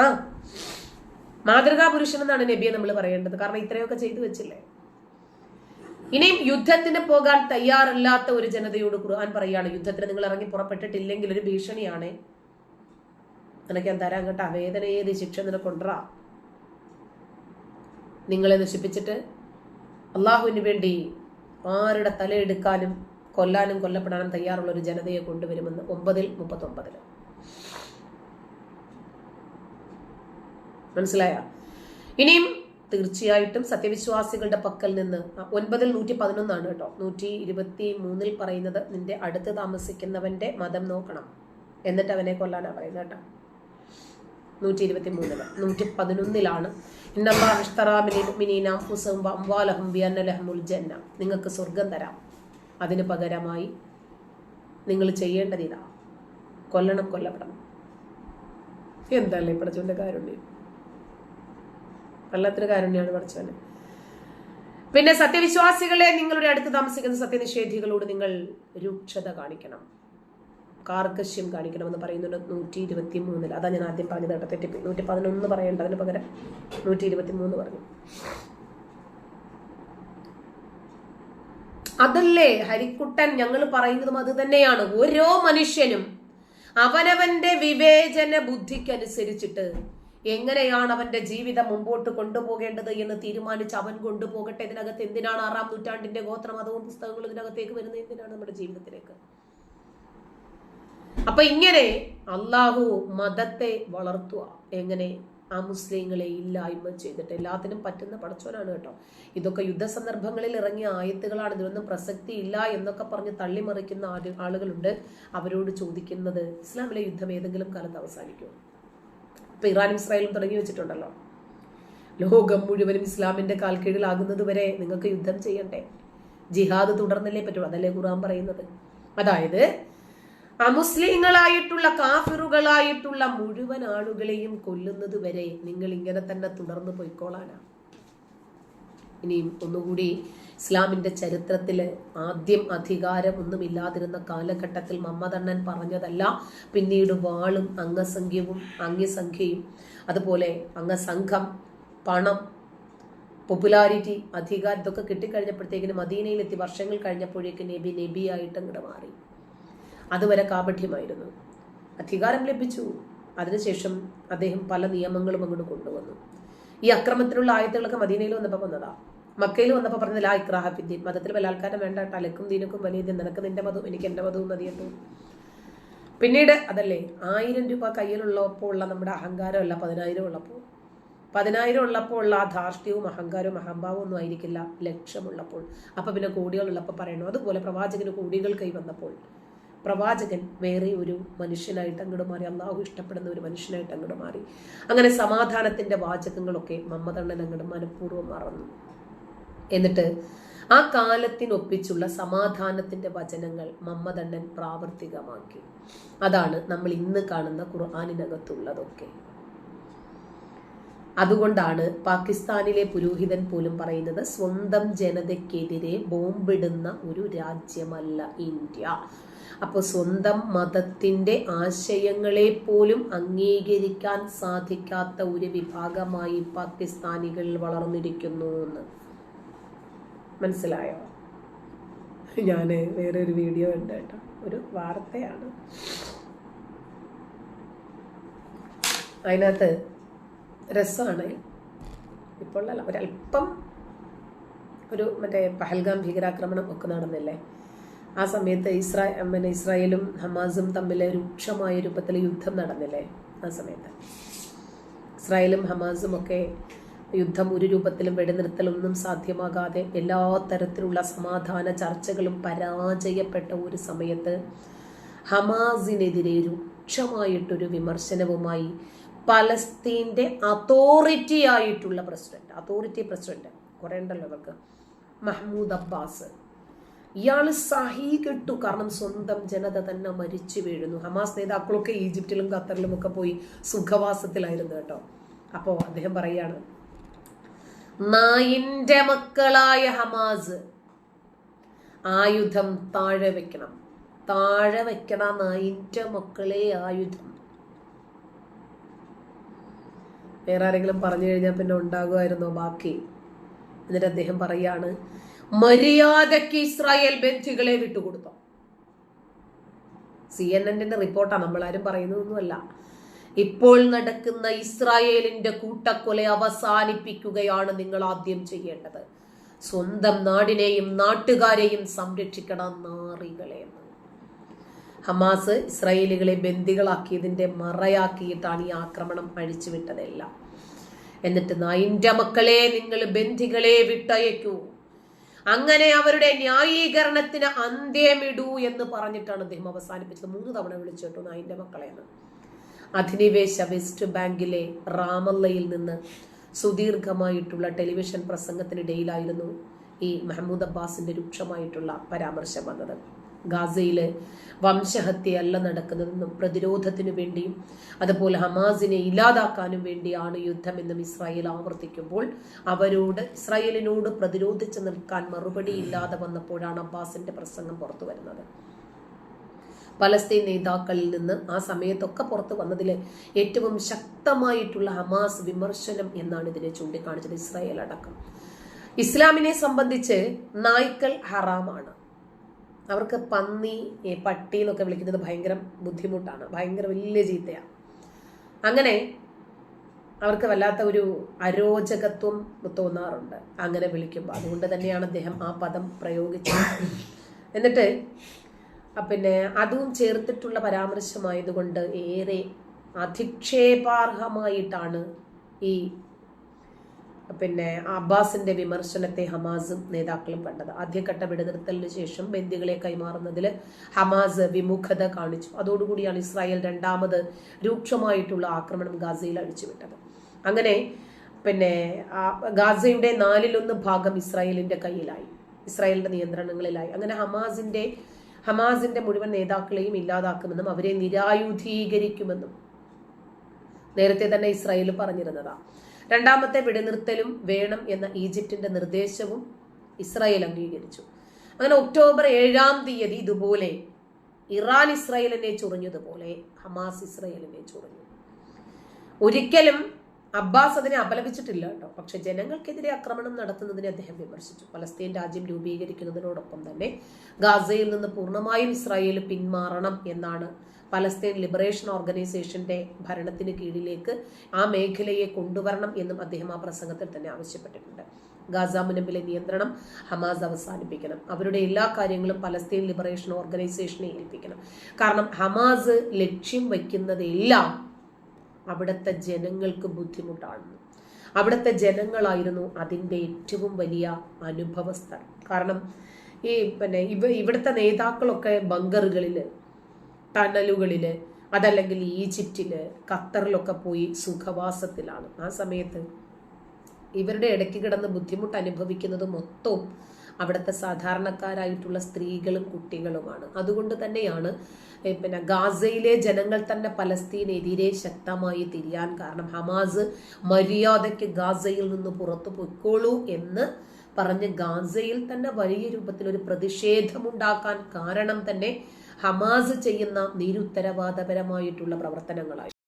ആ മാതൃകാ പുരുഷൻ എന്നാണ് നബിയെ നമ്മൾ പറയേണ്ടത്. കാരണം ഇത്രയൊക്കെ ചെയ്തു വെച്ചില്ലേ. ഇനിയും യുദ്ധത്തിന് പോകാൻ തയ്യാറല്ലാത്ത ഒരു ജനതയോട് ഖുർആൻ പറയാണ്, യുദ്ധത്തിന് നിങ്ങൾ ഇറങ്ങി പുറപ്പെട്ടിട്ടില്ലെങ്കിൽ ഒരു ഭീഷണിയാണ്, നിനക്ക് ഞാൻ തരാൻ കേട്ട വേദന ഏത് ശിക്ഷ നിനക്കൊണ്ടാ. നിങ്ങളെ നശിപ്പിച്ചിട്ട് അള്ളാഹുവിന് വേണ്ടി ആരുടെ തലയെടുക്കാനും കൊല്ലാനും കൊല്ലപ്പെടാനും തയ്യാറുള്ള ഒരു ജനതയെ കൊണ്ടുവരുമെന്ന് 9:39. മനസ്സിലായ? ഇനിയും തീർച്ചയായിട്ടും സത്യവിശ്വാസികളുടെ പക്കൽ നിന്ന് 9:111 കേട്ടോ. 123 പറയുന്നത് നിന്റെ അടുത്ത് താമസിക്കുന്നവന്റെ മതം നോക്കണം, എന്നിട്ട് അവനെ കൊല്ലാനാ പറയുന്നത് കേട്ടോ. 123. 111 നിങ്ങൾക്ക് സ്വർഗം തരാം, അതിന് പകരമായി നിങ്ങൾ ചെയ്യേണ്ടത് ഇതാ, കൊല്ലണം, കൊല്ലപ്പെടണം. എന്തല്ലേ പഠിച്ചവന്റെ കാരുണ്യം, വല്ലാത്തൊരു കാരുണ്യാണ് പഠിച്ചവന്. പിന്നെ സത്യവിശ്വാസികളെ, നിങ്ങളുടെ അടുത്ത് താമസിക്കുന്ന സത്യനിഷേധികളോട് നിങ്ങൾ രൂക്ഷത കാണിക്കണം, കാർക്കശ്യം കാണിക്കണമെന്ന് പറയുന്നുണ്ട് 123. അതാ ഞാൻ ആദ്യം പറഞ്ഞത് കേട്ടോ, തെറ്റിപ്പി. 111 പറയേണ്ട, അതിന് പകരം 123 പറഞ്ഞു. അതല്ലേ ഹരിക്കുട്ടൻ ഞങ്ങൾ പറയുന്നതും അത് തന്നെയാണ്. ഓരോ മനുഷ്യനും അവനവന്റെ വിവേചന ബുദ്ധിക്കനുസരിച്ചിട്ട് എങ്ങനെയാണ് അവന്റെ ജീവിതം മുമ്പോട്ട് കൊണ്ടുപോകേണ്ടത് എന്ന് തീരുമാനിച്ച് അവൻ കൊണ്ടുപോകട്ടെ. ഇതിനകത്ത് എന്തിനാണ് 6-ാം നൂറ്റാണ്ടിന്റെ ഗോത്രമതവും പുസ്തകങ്ങളും ഇതിനകത്തേക്ക് വരുന്നത്? എന്തിനാണ് നമ്മുടെ ജീവിതത്തിലേക്ക്? അപ്പൊ ഇങ്ങനെ അള്ളാഹു മതത്തെ വളർത്തുക, എങ്ങനെ? ആ മുസ്ലിങ്ങളെ ഇല്ലായ്മ ചെയ്തിട്ട്. എല്ലാത്തിനും പറ്റുന്ന പടച്ചോനാണ് കേട്ടോ. ഇതൊക്കെ യുദ്ധസന്ദർഭങ്ങളിൽ ഇറങ്ങിയ ആയത്തുകളാണ്, ഇതിനൊന്നും പ്രസക്തി ഇല്ല എന്നൊക്കെ പറഞ്ഞ് തള്ളിമറിക്കുന്ന ആളുകളുണ്ട്. അവരോട് ചോദിക്കുന്നത്, ഇസ്ലാമിലെ യുദ്ധം ഏതെങ്കിലും കാലത്ത് അവസാനിക്കുമോ? ഇപ്പൊ ഇറാനും ഇസ്രായേലും തുടങ്ങി വെച്ചിട്ടുണ്ടല്ലോ. ലോകം മുഴുവനും ഇസ്ലാമിന്റെ കാൽക്കീഴിലാകുന്നത് വരെ നിങ്ങൾക്ക് യുദ്ധം ചെയ്യണ്ടേ? ജിഹാദ് തുടർന്നല്ലേ പറ്റുള്ളൂ. അതല്ലേ ഖുർആൻ പറയുന്നത്. അതായത് അമുസ്ലിങ്ങളായിട്ടുള്ള കാഫിറുകളായിട്ടുള്ള മുഴുവൻ ആളുകളെയും കൊല്ലുന്നത് വരെ നിങ്ങൾ ഇങ്ങനെ തന്നെ തുടർന്ന് പോയിക്കോളാനാ. ഇനിയും ഒന്നുകൂടി, ഇസ്ലാമിന്റെ ചരിത്രത്തില് ആദ്യം അധികാരം ഒന്നുമില്ലാതിരുന്ന കാലഘട്ടത്തിൽ മമ്മദണ്ണൻ പറഞ്ഞതല്ല, പിന്നീട് വാളും അംഗസംഖ്യയും അതുപോലെ അംഗസംഘം, പണം, പോപ്പുലാരിറ്റി, അധികാരം ഇതൊക്കെ കിട്ടിക്കഴിഞ്ഞപ്പോഴത്തേക്കിന് മദീനയിലെത്തി. വർഷങ്ങൾ കഴിഞ്ഞപ്പോഴേക്ക് നബിയായിട്ട് അങ്ങോട്ട് മാറി. അതുവരെ കാപഠ്യമായിരുന്നു. അധികാരം ലഭിച്ചു, അതിനുശേഷം അദ്ദേഹം പല നിയമങ്ങളും അങ്ങോട്ട് കൊണ്ടുവന്നു. ഈ അക്രമത്തിനുള്ള ആയത്തുകളൊക്കെ മദീനയിൽ വന്നപ്പോൾ വന്നതാ. മക്കയിൽ വന്നപ്പോൾ പറഞ്ഞത് ലാ ഇക്രാഹ ഫിദ്ദീൻ, മതത്തിൽ ബലാത്കാരം വേണ്ട, അലക്കും ദീനക്കും വലിയ, നിനക്ക് നിന്റെ മതവും എനിക്ക് എന്റെ മതവും മതിയല്ലോ. പിന്നീട് അതല്ലേ 1000 രൂപ കയ്യിലുള്ളപ്പോൾ ഉള്ള നമ്മുടെ അഹങ്കാരമല്ല, 10,000 ഉള്ളപ്പോൾ. 10,000 ഉള്ളപ്പോൾ ഉള്ള ആ ധാർഷ്ട്യവും അഹങ്കാരവും അഹംഭാവവും ഒന്നും ആയിരിക്കില്ല ലക്ഷ്യമുള്ളപ്പോൾ. അപ്പൊ പിന്നെ കോടികളുള്ളപ്പോൾ പറയണു. അതുപോലെ പ്രവാചകന് കോടികൾ കൈ വന്നപ്പോൾ പ്രവാചകൻ വേറെ ഒരു മനുഷ്യനായിട്ട് അങ്ങോട്ട് മാറി, അള്ളാഹു ഇഷ്ടപ്പെടുന്ന ഒരു മനുഷ്യനായിട്ട് അങ്ങോട്ട് മാറി. അങ്ങനെ സമാധാനത്തിന്റെ വാചകങ്ങളൊക്കെ മമ്മദണ്ണൻ അങ്ങോട്ട് മനഃപൂർവ്വം മറന്നു. എന്നിട്ട് ആ കാലത്തിനൊപ്പിച്ചുള്ള സമാധാനത്തിന്റെ വചനങ്ങൾ മമ്മദണ്ണൻ പ്രാവർത്തികമാക്കി. അതാണ് നമ്മൾ ഇന്ന് കാണുന്ന ഖുർആനിനകത്തുള്ളതൊക്കെ. അതുകൊണ്ടാണ് പാകിസ്ഥാനിലെ പുരോഹിതൻ പോലും പറയുന്നത്, സ്വന്തം ജനതയ്ക്കെതിരെ ബോംബിടുന്ന ഒരു രാജ്യമല്ല ഇന്ത്യ. അപ്പോൾ സ്വന്തം മതത്തിന്റെ ആശയങ്ങളെ പോലും അംഗീകരിക്കാൻ സാധിക്കാത്ത ഒരു വിഭാഗമായി പാകിസ്ഥാനികൾ വളർന്നിരിക്കുന്നു എന്ന്. മനസ്സിലായോ? ഞാൻ വേറെ ഒരു വീഡിയോ ഉണ്ട് കേട്ടോ, ഒരു വാർത്തയാണ്. അതിനകത്ത് രസമാണ്. ഇപ്പോൾ അല്ല, ഒരല്പം ഒരു മറ്റേ പഹൽഗാം ഭീകരാക്രമണം ഒക്കെ നടന്നില്ലേ, ആ സമയത്ത് ഇസ്രായേലും ഹമാസും തമ്മിൽ രൂക്ഷമായ രൂപത്തിൽ യുദ്ധം നടന്നില്ലേ. ആ സമയത്ത് ഇസ്രായേലും ഹമാസും ഒക്കെ യുദ്ധം ഒരു രൂപത്തിലും വെടിനിർത്തലൊന്നും സാധ്യമാകാതെ എല്ലാ തരത്തിലുള്ള സമാധാന ചർച്ചകളും പരാജയപ്പെട്ട ഒരു സമയത്ത് ഹമാസിനെതിരെ രൂക്ഷമായിട്ടൊരു വിമർശനവുമായി പലസ്തീൻ്റെ അതോറിറ്റി പ്രസിഡന്റ് കുറെ ഉണ്ടല്ലോ അവർക്ക്, മഹ്മൂദ് അബ്ബാസ്. ഇയാൾ സഹി കെട്ടു. കാരണം സ്വന്തം ജനത തന്നെ മരിച്ചു വീഴുന്നു. ഹമാസ് നേതാക്കളൊക്കെ ഈജിപ്തിലും ഖത്തറിലും ഒക്കെ പോയി സുഖവാസത്തിലായിരുന്നു കേട്ടോ. അപ്പോൾ അദ്ദേഹം പറയാണ്, നായിന്റെ മക്കളായ ഹമാസ് ആയുധം താഴെ വെക്കണം, നായിന്റെ മക്കളെ ആയുധം. വേറെ ആരെങ്കിലും പറഞ്ഞു കഴിഞ്ഞാൽ പിന്നെ ഉണ്ടാകുമായിരുന്നോ ബാക്കി? എന്നിട്ട് അദ്ദേഹം പറയാണ്, മര്യാദയ്ക്ക് ഇസ്രായേൽ ബന്ധികളെ വിട്ടുകൊടുത്തോ. CNN റിപ്പോർട്ടാണ്, നമ്മളാരും പറയുന്നതൊന്നുമല്ല. ഇപ്പോൾ നടക്കുന്ന ഇസ്രായേലിന്റെ കൂട്ടക്കൊല അവസാനിപ്പിക്കുകയാണ് നിങ്ങൾ ആദ്യം ചെയ്യേണ്ടത്. സ്വന്തം നാടിനെയും നാട്ടുകാരെയും സംരക്ഷിക്കണം നാറികളെ എന്ന്. ഹമാസ് ഇസ്രായേലികളെ ബന്ദികളാക്കിയതിന്റെ മറയാക്കിയിട്ടാണ് ഈ ആക്രമണം അഴിച്ചുവിട്ടതെല്ലാം. എന്നിട്ട് നായിന്റെ മക്കളെ, നിങ്ങൾ ബന്ദികളെ വിട്ടയക്കൂ, അങ്ങനെ അവരുടെ ന്യായീകരണത്തിന് അന്ത്യമിടൂ എന്ന് പറഞ്ഞിട്ടാണ് അദ്ദേഹം അവസാനിപ്പിച്ചത്. 3 തവണ വിളിച്ചു കേട്ടോ നായിന്റെ മക്കളെ എന്ന്. അധിനിവേശ വെസ്റ്റ് ബാങ്കിലെ റാമല്ലയിൽ നിന്ന് സുദീർഘമായിട്ടുള്ള ടെലിവിഷൻ പ്രസംഗത്തിനിടയിലായിരുന്നു ഈ മെഹ്മൂദ് അബ്ബാസിന്റെ രൂക്ഷമായിട്ടുള്ള പരാമർശം വന്നത്. ഗാസയില് വംശഹത്യയല്ല നടക്കുന്നതെന്നും പ്രതിരോധത്തിനു വേണ്ടിയും അതുപോലെ ഹമാസിനെ ഇല്ലാതാക്കാനും വേണ്ടിയാണ് യുദ്ധമെന്നും ഇസ്രായേൽ ആവർത്തിക്കുമ്പോൾ ഇസ്രായേലിനോട് പ്രതിരോധിച്ച് നിൽക്കാൻ മറുപടി ഇല്ലാതെ വന്നപ്പോഴാണ് അബ്ബാസിന്റെ പ്രസംഗം പുറത്തു വരുന്നത്. പലസ്തീൻ നേതാക്കളിൽ നിന്ന് ആ സമയത്തൊക്കെ പുറത്തു വന്നതിൽ ഏറ്റവും ശക്തമായിട്ടുള്ള ഹമാസ് വിമർശനം എന്നാണ് ഇതിനെ ചൂണ്ടിക്കാണിച്ചത്, ഇസ്രായേൽ അടക്കം. ഇസ്ലാമിനെ സംബന്ധിച്ച് നായ്ക്കൾ ഹറാമാണ്. അവർക്ക് പന്നി, പട്ടി എന്നൊക്കെ വിളിക്കുന്നത് ഭയങ്കര ബുദ്ധിമുട്ടാണ്, ഭയങ്കര വലിയ ചീത്തയാണ്. അങ്ങനെ അവർക്ക് വല്ലാത്ത ഒരു അരോചകത്വം തോന്നാറുണ്ട് അങ്ങനെ വിളിക്കുമ്പോൾ. അതുകൊണ്ട് തന്നെയാണ് അദ്ദേഹം ആ പദം പ്രയോഗിച്ചത്. എന്നിട്ട് പിന്നെ അതും ചേർത്തിട്ടുള്ള പരാമർശമായതുകൊണ്ട് ഏറെ അധിക്ഷേപാർഹമായിട്ടാണ് ഈ അബ്ബാസിന്റെ വിമർശനത്തെ ഹമാസും നേതാക്കളും കണ്ടത്. ആദ്യഘട്ട വെടിനിർത്തലിന് ശേഷം ബന്ദികളെ കൈമാറുന്നതിൽ ഹമാസ് വിമുഖത കാണിച്ചു. അതോടുകൂടിയാണ് ഇസ്രായേൽ രണ്ടാമത് രൂക്ഷമായിട്ടുള്ള ആക്രമണം ഗാസയിൽ അഴിച്ചുവിട്ടത്. അങ്ങനെ ഗാസയുടെ 4/1 ഭാഗം ഇസ്രായേലിന്റെ കയ്യിലായി, ഇസ്രായേലിന്റെ നിയന്ത്രണങ്ങളിലായി. അങ്ങനെ ഹമാസിന്റെ മുഴുവൻ നേതാക്കളെയും ഇല്ലാതാക്കുമെന്നും അവരെ നിരായുധീകരിക്കുമെന്നും നേരത്തെ തന്നെ ഇസ്രായേൽ പറഞ്ഞിരുന്നതാ. രണ്ടാമത്തെ വെടിനിർത്തലും വേണം എന്ന ഈജിപ്തിന്റെ നിർദ്ദേശവും ഇസ്രായേൽ അംഗീകരിച്ചു. അങ്ങനെ ഒക്ടോബർ 7-ാം തീയതി ഇതുപോലെ ഇറാൻ ഇസ്രായേലിനെ ചൊറിഞ്ഞതുപോലെ ഹമാസ് ഇസ്രായേലിനെ ചൊറിഞ്ഞു. ഒരിക്കലും അബ്ബാസ് അതിനെ അപലപിച്ചിട്ടില്ല കേട്ടോ. പക്ഷെ ജനങ്ങൾക്കെതിരെ ആക്രമണം നടത്തുന്നതിനെ അദ്ദേഹം വിമർശിച്ചു. പലസ്തീൻ രാജ്യം രൂപീകരിക്കുന്നതിനോടൊപ്പം തന്നെ ഗാസയിൽ നിന്ന് പൂർണ്ണമായും ഇസ്രായേൽ പിന്മാറണം എന്നാണ് പലസ്തീൻ ലിബറേഷൻ ഓർഗനൈസേഷന്റെ ഭരണത്തിന് കീഴിലേക്ക് ആ മേഖലയെ കൊണ്ടുവരണം എന്നും അദ്ദേഹം ആ പ്രസംഗത്തിൽ തന്നെ ആവശ്യപ്പെട്ടിട്ടുണ്ട്. ഗാസ മുനമ്പിലെ നിയന്ത്രണം ഹമാസ് അവസാനിപ്പിക്കണം. അവരുടെ എല്ലാ കാര്യങ്ങളും പലസ്തീൻ ലിബറേഷൻ ഓർഗനൈസേഷനെ ഏൽപ്പിക്കണം. കാരണം ഹമാസ് ലക്ഷ്യം വയ്ക്കുന്നതെല്ലാം അവിടുത്തെ ജനങ്ങൾക്ക് ബുദ്ധിമുട്ടാണ്. അവിടുത്തെ ജനങ്ങളായിരുന്നു അതിൻ്റെ ഏറ്റവും വലിയ അനുഭവസ്ഥർ. കാരണം ഇവിടുത്തെ നേതാക്കളൊക്കെ ബങ്കറുകളില്, ടണലുകളില്, അതല്ലെങ്കിൽ ഈജിപ്തില്, ഖത്തറിലൊക്കെ പോയി സുഖവാസത്തിലാണ്. ആ സമയത്ത് ഇവരുടെ ഇടയ്ക്ക് കിടന്ന് ബുദ്ധിമുട്ട് അനുഭവിക്കുന്നത് മൊത്തവും അവിടുത്തെ സാധാരണക്കാരായിട്ടുള്ള സ്ത്രീകളും കുട്ടികളുമാണ്. അതുകൊണ്ട് തന്നെയാണ് ഗാസയിലെ ജനങ്ങൾ തന്നെ പലസ്തീനെതിരെ ശക്തമായി തിരിയാൻ കാരണം. ഹമാസ് മര്യാദയ്ക്ക് ഗാസയിൽ നിന്ന് പുറത്തു പൊയ്ക്കോളൂ എന്ന് പറഞ്ഞ് ഗാസയിൽ തന്നെ വലിയ രൂപത്തിൽ ഒരു പ്രതിഷേധമുണ്ടാക്കാൻ കാരണം തന്നെ ഹമാസ് ചെയ്യുന്ന നിരുത്തരവാദപരമായിട്ടുള്ള പ്രവർത്തനങ്ങളായി.